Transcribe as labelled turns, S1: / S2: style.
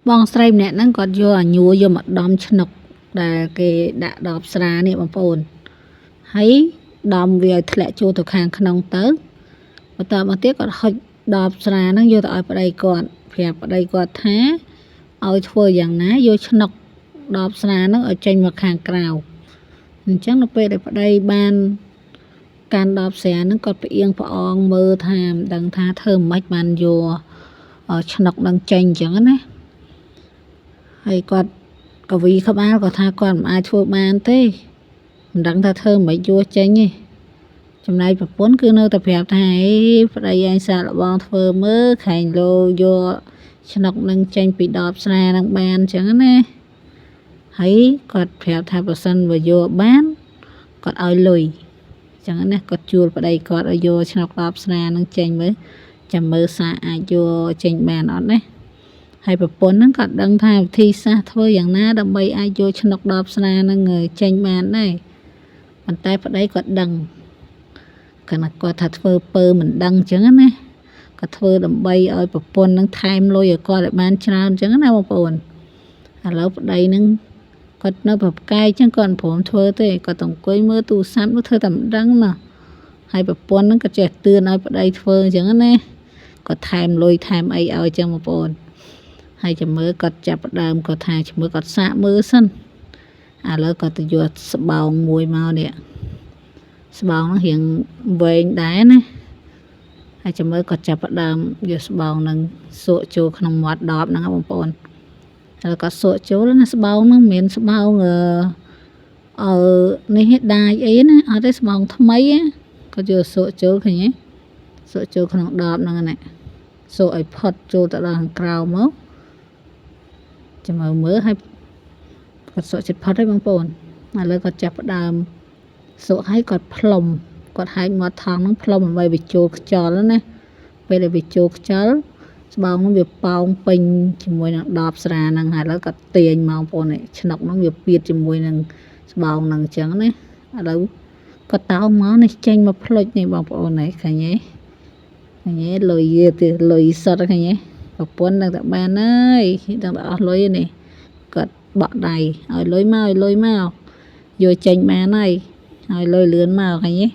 S1: បងស្រីម្នាក់ហ្នឹងគាត់យកអាញួរយកមកដំឆ្នុកដែលគេដាក់ដបស្រានេះបងប្អូនហើយដំវាឲ្យធ្លាក់ចូលទៅខាងក្នុងទៅបន្តមកទៀតគាត់ហុចដបស្រាហ្នឹងយកទៅឲ្យប្តីគាត់ប្រាប់ប្តីគាត់ថាឲ្យធ្វើយ៉ាងណាយកឆ្នុកដបស្រាហ្នឹងឲ្យចេញមកខាងក្រៅអញ្ចឹងនៅពេលដែលប្តីបានកាន់ដបស្រាហ្នឹងគាត់ផ្អៀងផ្អងមើលថាមិនដឹងថាធ្វើមិនបានយកឆ្នុកហ្នឹងចេញអញ្ចឹងណាហើយគាត់កវីក្បាលគាត់ថាគាត់មិនអាចធ្វើបានទេមិនដឹងថាធ្វើមិនយកចេញទេចំណែកប្រពន្ធគឺនៅតែប្រាប់ថាអេប្តីឯងសាកល្បងធ្វើមើលខែងលោយកឆ្នុកនឹងចេញពីដបស្រានឹងបានអញ្ចឹងណាហើយគាត់ប្រាប់ថាបើសិនបើយកបានគាត់ឲ្យលុយអញ្ចឹងណាគាត់ជួលប្តីគាត់ឲ្យយកឆ្នុកដបស្រានឹងចេញមើលចាំមើលសាអាចយកចេញបានអត់ណាហើយប្រពន្ធហ្នឹងគាត់ដឹងថាវិធីសាស្ត្រធ្វើយ៉ាងណាដើម្បីអាចយកឆ្នុកដបស្រាហ្នឹងចេញបានដែរប៉ុន្តែប្តីគាត់ដឹងគាត់ថាធ្វើពើមិនដឹងអញ្ចឹងណាគាត់ធ្វើដើម្បីឲ្យប្រពន្ធហ្នឹងថែមលុយឲ្យគាត់ឲ្យបានច្រើនអញ្ចឹងណាបងប្អូនឥឡូវប្តីហ្នឹងគាត់នៅប្រកែកអញ្ចឹងគាត់មិនព្រមធ្វើទេគាត់ទៅអង្គុយមើលទូរស័ព្ទនោះធ្វើតែមិនដឹងណាហើយប្រពន្ធហ្នឹងក៏ចេះទឿនឲ្យប្តីធ្វើអញ្ចឹងណាគាត់ថែមលុយថែមអីឲ្យអញ្ចឹងបងប្អូនហើយចាំមើលគាត់ចាប់ផ្ដើមគាត់ថាចាំមើលគាត់សាកមើលសិនឥឡូវគាត់ទៅយកស្បោងមួយមកនេះស្បោងហ្នឹងរៀងវែងដែរណាហើយចាំមើលគាត់ចាប់ផ្ដើមយកស្បោងហ្នឹងសក់ចូលក្នុងមាត់ដបហ្នឹងបងប្អូនហើយគាត់សក់ចូលណាស្បោងហ្នឹងមិនមែនស្បោងនេះដាច់អីណាអត់ទេស្បោងថ្មីគាត់យកសក់ចូលឃើញទេសក់ចូលក្នុងដបហ្នឹងណាសក់ឲ្យផុតចូលទៅដល់ខាងក្រៅមកចាំមើលឲ្យគាត់សក់ចិត្តផុតហើយបងប្អូនឥឡូវគាត់ចាប់ផ្ដើមសក់ឲ្យគាត់ផ្លុំគាត់ហាច់មាត់ថងហ្នឹងផ្លុំដើម្បីវាចូលខ្យល់ណាពេលដែលវាចូលខ្យល់ស្បោងហ្នឹងវាប៉ោងពេញជាមួយនឹងដបស្រាហ្នឹងហើយឥឡូវគាត់ទាញមកបងប្អូនឆ្នុកហ្នឹងវាពៀតជាមួយនឹងស្បោងហ្នឹងអញ្ចឹងណាឥឡូវគាត់តោងមកនេះចេញមកផ្លុចនេះបងប្អូនឃើញទេលុយទៀតលុយសុទ្ធឃើញទេប្រពន្ធនឹងតែបានហើយនឹងតែអស់លុយនេះគាត់បក់ដៃឲ្យលុយមកយកចេញបានហើយឲ្យលុយលឿនមកឃើញទេ